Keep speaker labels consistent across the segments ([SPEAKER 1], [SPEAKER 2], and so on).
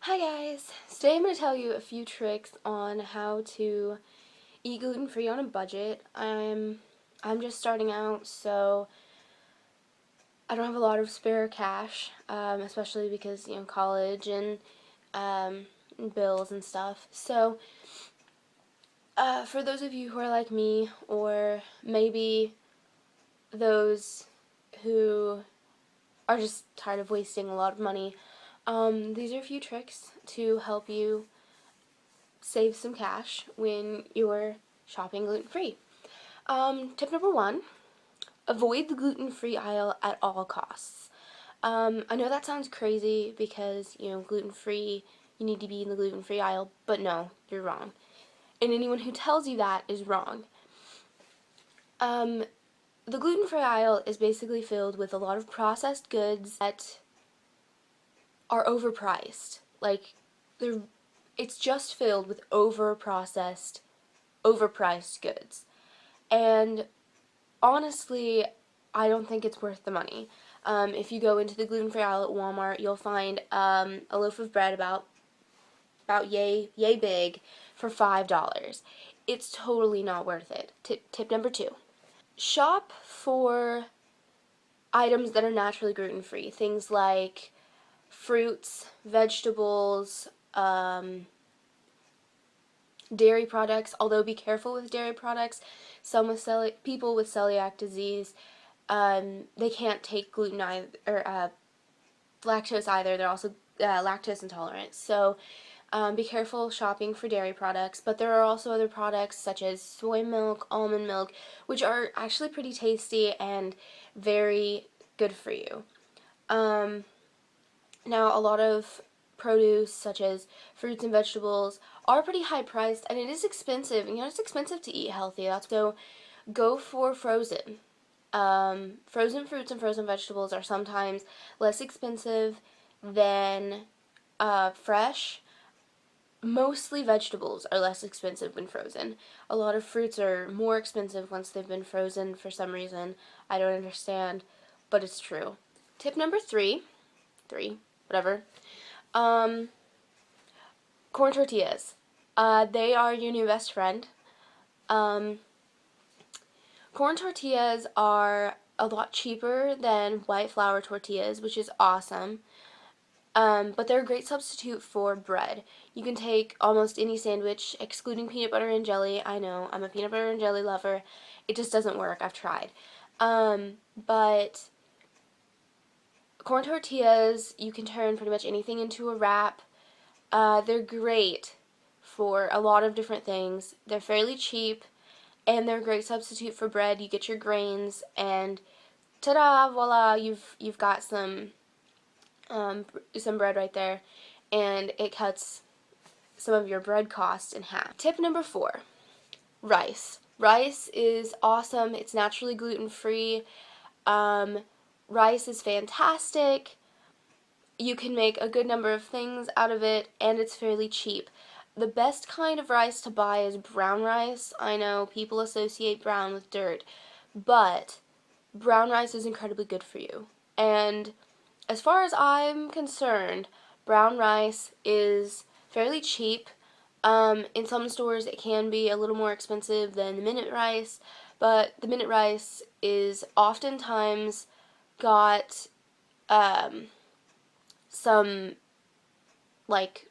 [SPEAKER 1] Hi guys! Today I'm going to tell you a few tricks on how to eat gluten-free on a budget. I'm just starting out, so I don't have a lot of spare cash, especially because, college and bills and stuff. So, for those of you who are like me, or maybe those who are just tired of wasting a lot of money, these are a few tricks to help you save some cash when you're shopping gluten-free. Tip number one, avoid the gluten-free aisle at all costs. I know that sounds crazy because, gluten-free, you need to be in the gluten-free aisle, but no, you're wrong. And anyone who tells you that is wrong. The gluten-free aisle is basically filled with a lot of processed goods that are overpriced. It's just filled with overpriced goods. And honestly, I don't think it's worth the money. If you go into the gluten-free aisle at Walmart, you'll find a loaf of bread about yay big for $5. It's totally not worth it. Tip number two. Shop for items that are naturally gluten-free. Things like fruits, vegetables, dairy products, although be careful with dairy products. Some with people with celiac disease, they can't take gluten either, or lactose either. They're also lactose intolerant. So be careful shopping for dairy products. But there are also other products such as soy milk, almond milk, which are actually pretty tasty and very good for you. Now, a lot of produce, such as fruits and vegetables, are pretty high priced, and it is expensive. It's expensive to eat healthy. So go for frozen. Frozen fruits and frozen vegetables are sometimes less expensive than fresh. Mostly vegetables are less expensive when frozen. A lot of fruits are more expensive once they've been frozen for some reason. I don't understand, but it's true. Tip number three, whatever. Um, Corn tortillas. They are your new best friend. Um, Corn tortillas are a lot cheaper than white flour tortillas, which is awesome. But they're a great substitute for bread. You can take almost any sandwich, excluding peanut butter and jelly. I know, I'm a peanut butter and jelly lover. It just doesn't work. I've tried. But corn tortillas, you can turn pretty much anything into a wrap. They're great for a lot of different things. They're fairly cheap, and they're a great substitute for bread. You get your grains, and ta-da, voila, you've got some bread right there, and it cuts some of your bread costs in half. Tip number four, rice. Rice is awesome. It's naturally gluten-free. Rice is fantastic. You can make a good number of things out of it, and it's fairly cheap. The best kind of rice to buy is brown rice. I know people associate brown with dirt, but brown rice is incredibly good for you. And as far as I'm concerned, brown rice is fairly cheap. In some stores it can be a little more expensive than the minute rice, but the minute rice is oftentimes got some like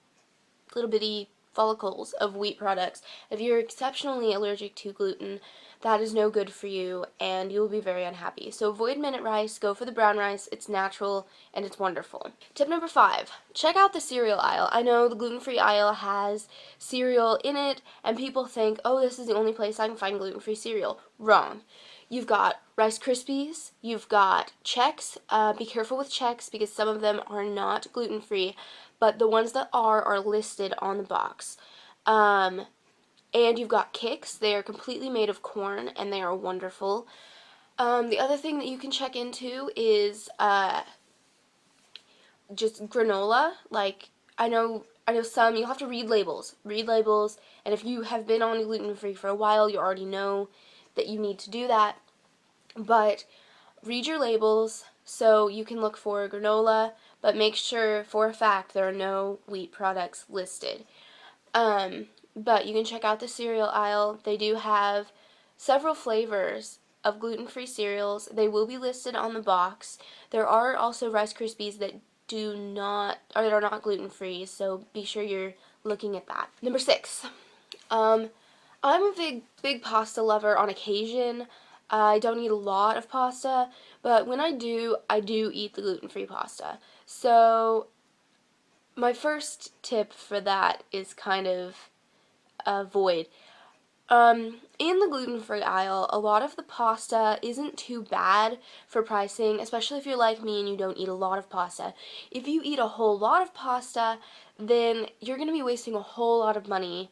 [SPEAKER 1] little bitty follicles of wheat products. If you're exceptionally allergic to gluten, that is no good for you, and you will be very unhappy. So avoid minute rice, go for the brown rice. It's natural and it's wonderful. Tip number five, check out the cereal aisle. I know the gluten-free aisle has cereal in it, and people think, oh, this is the only place I can find gluten-free cereal. Wrong. You've got Rice Krispies, you've got Chex. Be careful with Chex because some of them are not gluten-free, but the ones that are listed on the box. And you've got Kix. They are completely made of corn, and they are wonderful. The other thing that you can check into is just granola. I know some, you'll have to read labels. And if you have been on gluten-free for a while, you already know that you need to do that. But read your labels so you can look for granola, but make sure for a fact there are no wheat products listed. But you can check out the cereal aisle. They do have several flavors of gluten-free cereals. They will be listed on the box. There are also Rice Krispies that do not, or that are not gluten-free, so be sure you're looking at that. Number 6. I'm a big pasta lover on occasion. I don't eat a lot of pasta, but when I do eat the gluten-free pasta. So my first tip for that is kind of void. In the gluten-free aisle, a lot of the pasta isn't too bad for pricing, especially if you're like me and you don't eat a lot of pasta. If you eat a whole lot of pasta, then you're going to be wasting a whole lot of money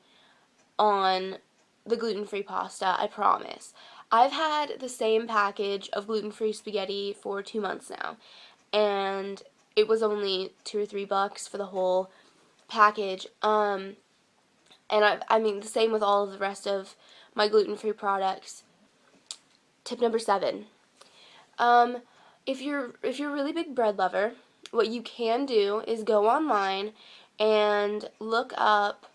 [SPEAKER 1] on the gluten-free pasta, I promise. I've had the same package of gluten-free spaghetti for 2 months now, and it was only $2 or $3 for the whole package. And I mean, the same with all of the rest of my gluten-free products. Tip number 7. If you're a really big bread lover, what you can do is go online and look up,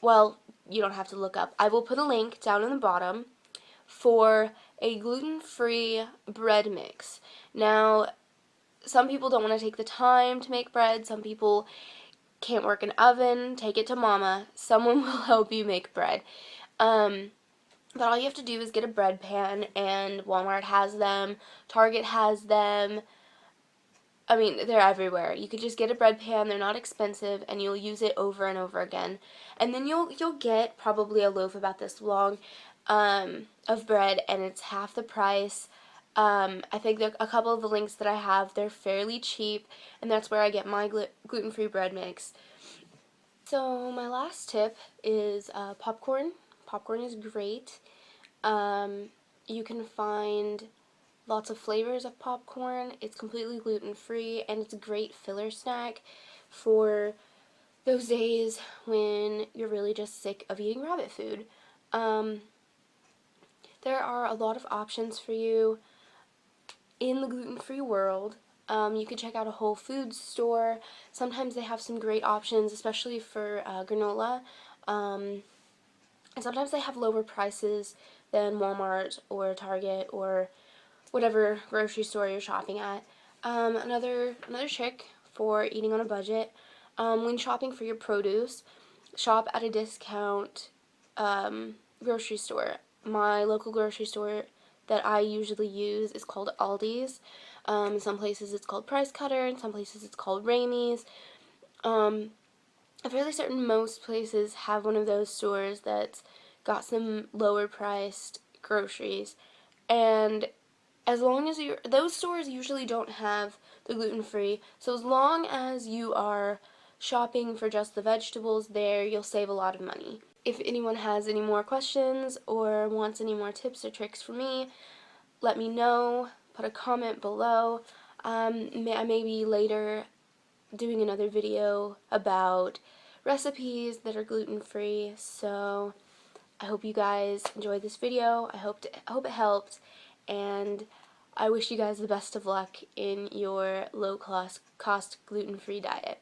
[SPEAKER 1] well, you don't have to look up. I will put a link down in the bottom for a gluten-free bread mix. Now, some people don't want to take the time to make bread. Some people can't work an oven. Take it to mama. Someone will help you make bread. But all you have to do is get a bread pan, and Walmart has them. Target has them. I mean, they're everywhere. You could just get a bread pan. They're not expensive, and you'll use it over and over again. And then you'll get probably a loaf about this long of bread, and it's half the price. I think a couple of the links that I have, they're fairly cheap, and that's where I get my gluten-free bread mix. So my last tip is popcorn. Popcorn is great. You can find lots of flavors of popcorn. It's completely gluten-free, and it's a great filler snack for those days when you're really just sick of eating rabbit food. There are a lot of options for you in the gluten-free world. You can check out a Whole Foods store. Sometimes they have some great options, especially for granola. And sometimes they have lower prices than Walmart or Target or whatever grocery store you're shopping at. Another trick for eating on a budget, when shopping for your produce, shop at a discount grocery store. My local grocery store that I usually use is called Aldi's. In some places it's called Price Cutter, in some places it's called Ramey's. I'm fairly certain most places have one of those stores that's got some lower priced groceries. And as long as those stores usually don't have the gluten-free, so as long as you are shopping for just the vegetables there, you'll save a lot of money. If anyone has any more questions or wants any more tips or tricks from me, let me know. Put a comment below. I may be later doing another video about recipes that are gluten-free, so I hope you guys enjoyed this video. I hope it helped, and I wish you guys the best of luck in your low-cost gluten-free diet.